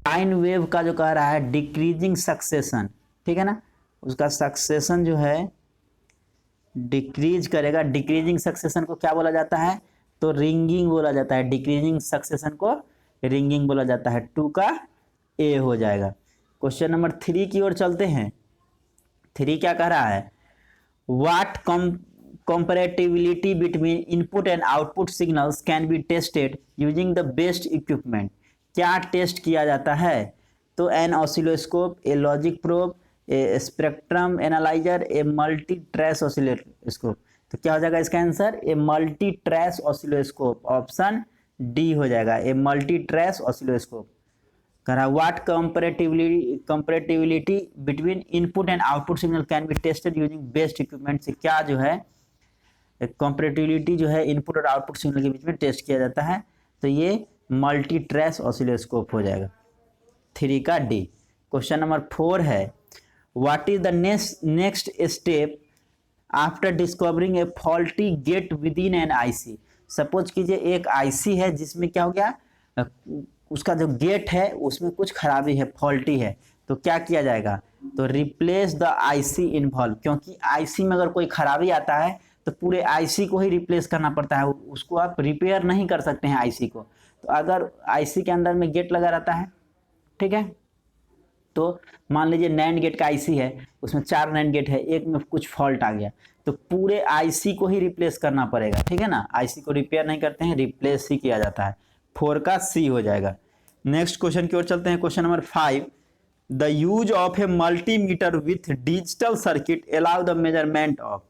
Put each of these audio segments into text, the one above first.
Sine wave का जो कह रहा है डिक्रीजिंग सक्सेशन, ठीक है ना, उसका सक्सेशन जो है डिक्रीज करेगा। डिक्रीजिंग सक्सेशन को क्या बोला जाता है, तो रिंगिंग बोला जाता है। डिक्रीजिंग सक्सेशन को रिंगिंग बोला जाता है। 2 का ए हो जाएगा। क्वेश्चन नंबर 3 की ओर चलते हैं। 3 क्या कह रहा है, what compatibility between input and output signals can be tested using the best equipment। क्या टेस्ट किया जाता है, तो an oscilloscope, a logic probe, a spectrum analyser, a multi trace oscilloscope. तो क्या हो जाएगा इसका answer, a multi trace oscilloscope. Option D हो जाएगा, ए मल्टी ट्रेस ऑसिलोस्कोप। कह रहा what comparability between input and output signal can be tested using best equipment. से क्या जो है कंपैरेटिबिलिटी जो है इनपुट और आउटपुट सिग्नल के बीच में टेस्ट किया जाता है, तो ये मल्टी ट्रेस ऑसिलोस्कोप हो जाएगा। 3 का डी। क्वेश्चन नंबर 4 है, what is the next step after discovering a faulty gate within an IC. Suppose कीजिए एक आईसी है जिसमें क्या हो गया, उसका जो गेट है उसमें कुछ खराबी है, फॉल्टी है, तो क्या किया जाएगा, तो रिप्लेस द आईसी इन्वॉल्व। क्योंकि आईसी में अगर कोई खराबी आता है तो पूरे आईसी को ही रिप्लेस करना पड़ता है, उसको आप रिपेयर नहीं कर सकते हैं आईसी को। तो अगर आईसी के अंदर में गेट लगा रहता है, ठीक है, तो मान लीजिए नैंड गेट का आईसी है, उसमें 4 नैंड गेट है, एक में कुछ फॉल्ट आ गया, तो पूरे आईसी को ही रिप्लेस करना पड़ेगा, ठीक है ना। आईसी को रिपेयर नहीं करते हैं, रिप्लेस ही किया जाता है। 4 का सी हो जाएगा। नेक्स्ट क्वेश्चन की ओर चलते हैं। Question number 5, the use of A multimeter with digital circuit allow the measurement of.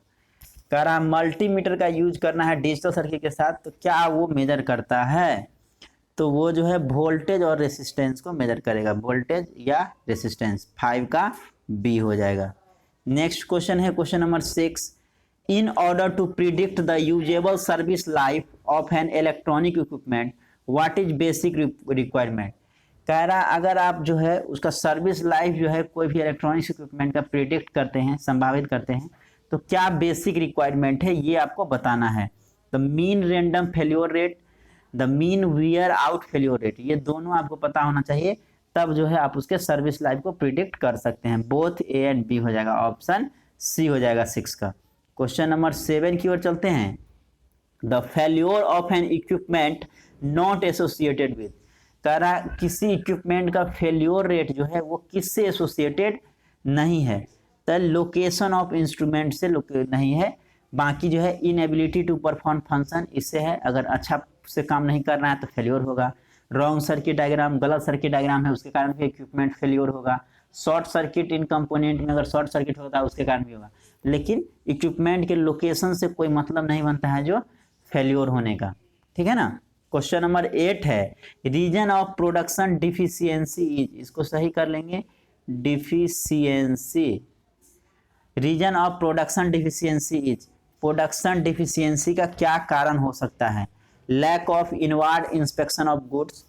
कह रहा है मल्टीमीटर का यूज करना है डिजिटल सर्किट के साथ, तो क्या वो मेजर करता है, तो वो जो है वोल्टेज और रेसिस्टेंस को मेजर करेगा, वोल्टेज या रेसिस्टेंस। 5 का बी हो जाएगा। नेक्स्ट क्वेश्चन है question number 6, in order to predict the usable service life of an electronic equipment what is basic requirement. कह रहा अगर आप जो है उसका सर्विस लाइफ जो है कोई भी इलेक्ट्रॉनिक्स इक्विपमेंट का प्रिडिक्ट करते हैं, संभावित करते हैं, तो क्या बेसिक रिक्वायरमेंट है ये आपको बताना है। The mean random failure rate, the mean wear out failure rate, ये दोनों आपको पता होना चाहिए, तब जो है आप उसके सर्विस लाइफ को प्रिडिक्ट कर सकते हैं। बोथ ए एंड बी हो जाएगा। ऑप्शन सी हो जाएगा 6 का। क्वेश्चन नंबर 7 की ओर चलते हैं। The failure of N equipment not associated with. कह रहा किसी इक्विपमेंट का फेल्योर रेट जो है वो किससे एसोसिएटेड नहीं है, तो लोकेशन ऑफ इंस्ट्रूमेंट से नहीं है, बाकी जो है इनएबिलिटी टू परफॉर्म फंक्शन इससे है, अगर अच्छा से काम नहीं कर रहा है तो फेल्योर होगा। रॉन्ग सर्किट डायग्राम, गलत सर्किट डायग्राम है उसके कारण भी इक्विपमेंट फेल्योर होगा। शॉर्ट सर्किट इन कंपोनेंट में अगर शॉर्ट सर्किट होता है उसके कारण भी होगा, लेकिन इक्विपमेंट के लोकेशन से कोई मतलब नहीं बनता है जो फेल्योर होने का, ठीक है ना। क्वेश्चन नंबर 8 है, reason of production deficiency is. इसको सही कर लेंगे, deficiency, reason of production deficiency is. Production deficiency का क्या कारण हो सकता है, lack of inward inspection of goods,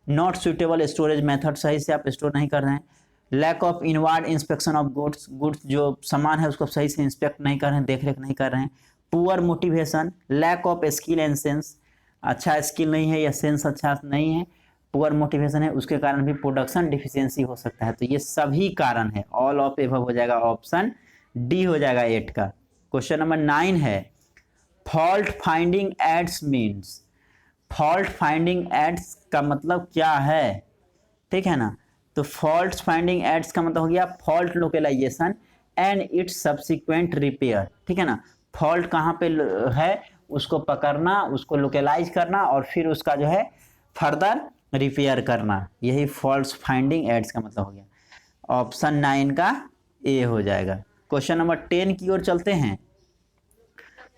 not suitable storage method, सही से आप स्टोर नहीं कर रहे हैं, lack of inward inspection of goods, goods जो सामान है उसको सही से इंस्पेक्ट नहीं कर रहे हैं, देख रेख नहीं कर रहे हैं, poor motivation, lack of skill and sense, अच्छा स्किल नहीं है या सेंस अच्छा नहीं है, पुअर मोटिवेशन है, उसके कारण भी प्रोडक्शन डिफिशियंसी हो सकता है। तो ये सभी कारण है, ऑल ऑफ एबव हो जाएगा। ऑप्शन डी हो जाएगा 8 का। क्वेश्चन नंबर 9 है, fault finding aids means. Fault finding aids का मतलब क्या है, ठीक है ना, तो फॉल्ट फाइंडिंग एड्स का मतलब हो गया fault localisation and it's subsequent repair, ठीक है ना। फॉल्ट कहाँ पे है उसको पकड़ना, उसको लोकेलाइज करना और फिर उसका जो है फर्दर रिपेयर करना, यही फॉल्ट फाइंडिंग एड्स का मतलब हो गया। ऑप्शन 9 का ए हो जाएगा। क्वेश्चन नंबर 10 की ओर चलते हैं।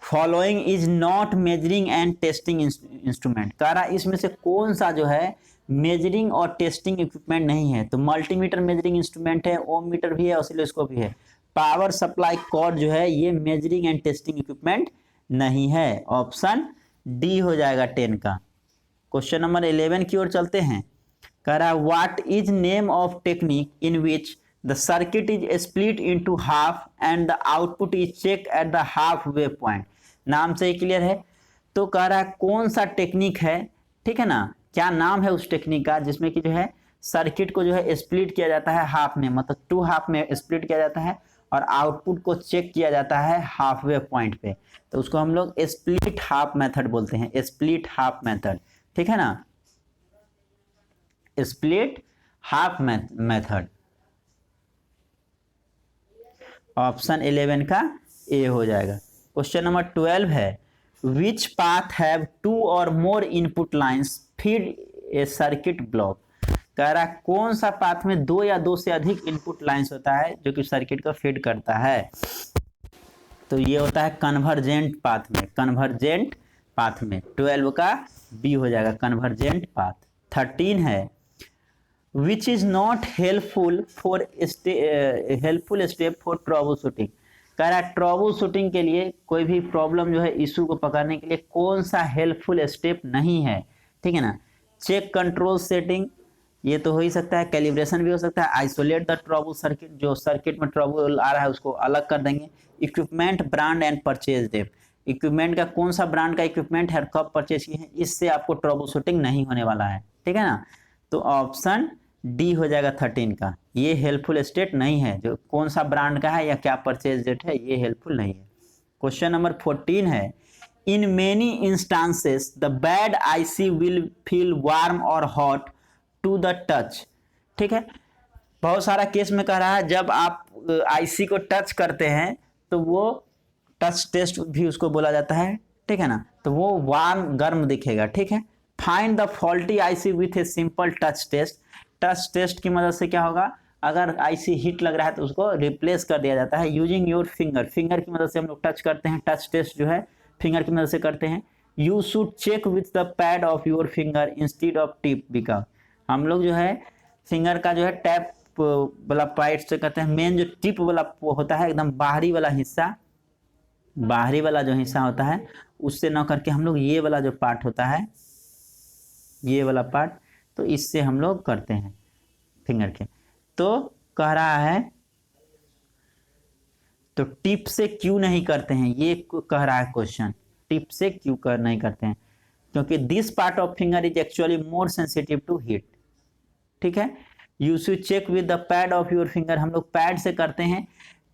Following is not measuring and testing instrument. कह रहा इसमें से कौन सा जो है मेजरिंग और टेस्टिंग इक्विपमेंट नहीं है, तो मल्टीमीटर मेजरिंग इंस्ट्रूमेंट है, ओम मीटर भी है, ऑसिलोस्कोप भी है। पावर सप्लाई कॉर्ड जो है ये मेजरिंग एंड टेस्टिंग इक्विपमेंट नहीं है। ऑप्शन डी हो जाएगा 10 का। क्वेश्चन नंबर 11 की ओर चलते हैं। कह रहा है what is name of technique in which the circuit is split into half and the output is check at the half way point. नाम से ही क्लियर है। तो कह रहा है कौन सा टेक्निक है, ठीक है ना, क्या नाम है उस टेक्निक का जिसमें कि जो है सर्किट को जो है स्प्लिट किया जाता है हाफ में, मतलब 2 हाफ में स्प्लिट किया जाता है और आउटपुट को चेक किया जाता है हाफवे पॉइंट पे, तो उसको हम लोग स्प्लिट हाफ मेथड बोलते हैं, स्प्लिट हाफ मेथड, ठीक है ना, स्प्लिट हाफ मेथड। ऑप्शन 11 का ए हो जाएगा। क्वेश्चन नंबर 12 है, विच पाथ हैव 2 और मोर इनपुट लाइंस फीड ए सर्किट ब्लॉक। कह रहा कौन सा पाथ में 2 या 2 से अधिक इनपुट लाइंस होता है जो कि सर्किट को फीड करता है, तो ये होता है कन्वर्जेंट पाथ में, कन्वर्जेंट पाथ में। 12 का बी हो जाएगा, कन्वर्जेंट पाथ। 13 है, which is not helpful step for trouble shooting. कह रहा है ट्रबल शूटिंग के लिए, कोई भी प्रॉब्लम जो है इशू को पकड़ने के लिए कौन सा हेल्पफुल स्टेप नहीं है, ठीक है ना। चेक कंट्रोल सेटिंग, ये तो हो ही सकता है, कैलिब्रेशन भी हो सकता है, आइसोलेट द ट्रबल सर्किट, जो सर्किट में ट्रबल आ रहा है उसको अलग कर देंगे, equipment brand and purchase date, equipment का कौन सा ब्रांड का इक्विपमेंट है, कब परचेज किए हैं, इससे आपको ट्रबल शूटिंग नहीं होने वाला है, ठीक है ना। तो ऑप्शन डी हो जाएगा 13 का, ये हेल्पफुल स्टेट नहीं है, जो कौन सा ब्रांड का है या क्या परचेज डेट है, ये हेल्पफुल नहीं है। क्वेश्चन नंबर 14 है, in many instances the bad IC will feel warm और हॉट टू द टच, ठीक है। बहुत सारा केस में कह रहा है जब आप आईसी को टच करते हैं तो वो टच टेस्ट भी उसको बोला जाता है, ठीक है ना, तो वो वार्म गर्म दिखेगा, ठीक है। Find the faulty IC with a simple touch taste, touch taste की मदद से क्या होगा, अगर आईसी हीट लग रहा है तो उसको रिप्लेस कर दिया जाता है यूजिंग योर फिंगर, फिंगर की मदद से हम लोग टच करते हैं, टच टेस्ट जो है फिंगर की मदद से करते हैं। You should check with the pad of your finger instead of tip, because हम लोग जो है फिंगर का जो है टैप वाला पाइट से करते हैं, मेन जो टिप वाला होता है एकदम बाहरी वाला हिस्सा, बाहरी वाला जो हिस्सा होता है उससे ना करके हम लोग ये वाला जो पार्ट होता है, ये वाला पार्ट, तो इससे हम लोग करते हैं फिंगर के। तो कह रहा है तो टिप से क्यों नहीं करते हैं, ये कह रहा है क्वेश्चन, टिप से क्यों नहीं करते हैं, क्योंकि this part of finger is actually more sensitive to heat, ठीक है। You should check with the pad of your finger, हम लोग पैड से करते हैं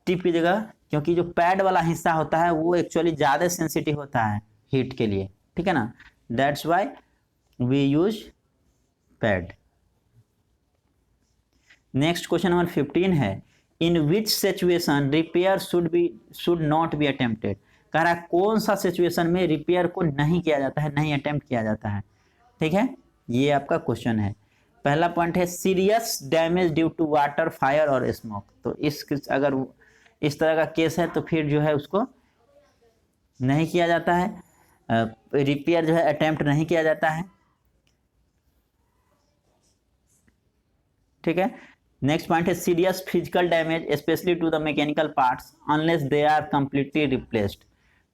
टिप की जगह, क्योंकि जो पैड वाला हिस्सा होता है वो एक्चुअली ज़्यादा सेंसिटिव होता है हीट के लिए, ठीक है ना, that's why we use pad. Next question number 15 है, in which situation repair should not be attempted. कह रहा है कौन सा सिचुएशन में रिपेयर को नहीं किया जाता है, नहीं अटेम्प्ट किया जाता है, ठीक है, ये आपका क्वेश्चन है। पहला पॉइंट है serious damage due to water, fire और स्मोक, तो इस अगर इस तरह का केस है तो फिर जो है उसको नहीं किया जाता है, रिपेयर जो है अटेम्प्ट नहीं किया जाता है, ठीक है। नेक्स्ट पॉइंट है serious physical damage specially to the mechanical parts unless they are completely replaced,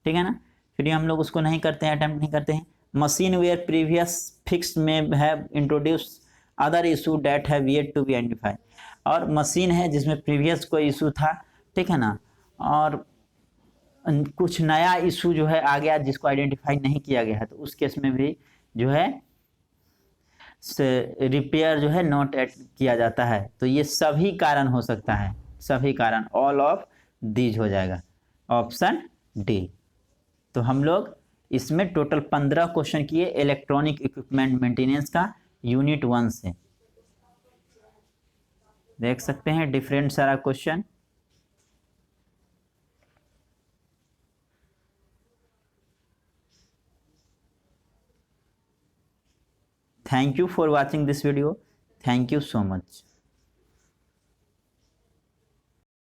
ठीक है ना, फिर हम लोग उसको नहीं करते हैं, अटेम्प्ट नहीं करते हैं। मशीन वेयर प्रीवियस फिक्स में have introduce other issue that have yet to be identify, और मशीन है जिसमें प्रीवियस कोई इशू था, ठीक है ना, और कुछ नया इशू जो है आ गया जिसको आइडेंटिफाई नहीं किया गया है, तो उस केस में भी जो है रिपेयर जो है नॉट किया जाता है। तो ये सभी कारण हो सकता है, सभी कारण, ऑल ऑफ दीज हो जाएगा, ऑप्शन डी। तो हम लोग इसमें टोटल 15 क्वेश्चन किए इलेक्ट्रॉनिक इक्विपमेंट मेंटेनेंस का यूनिट 1 से, देख सकते हैं डिफरेंट सारा question. Thank you for watching this video. Thank you so much.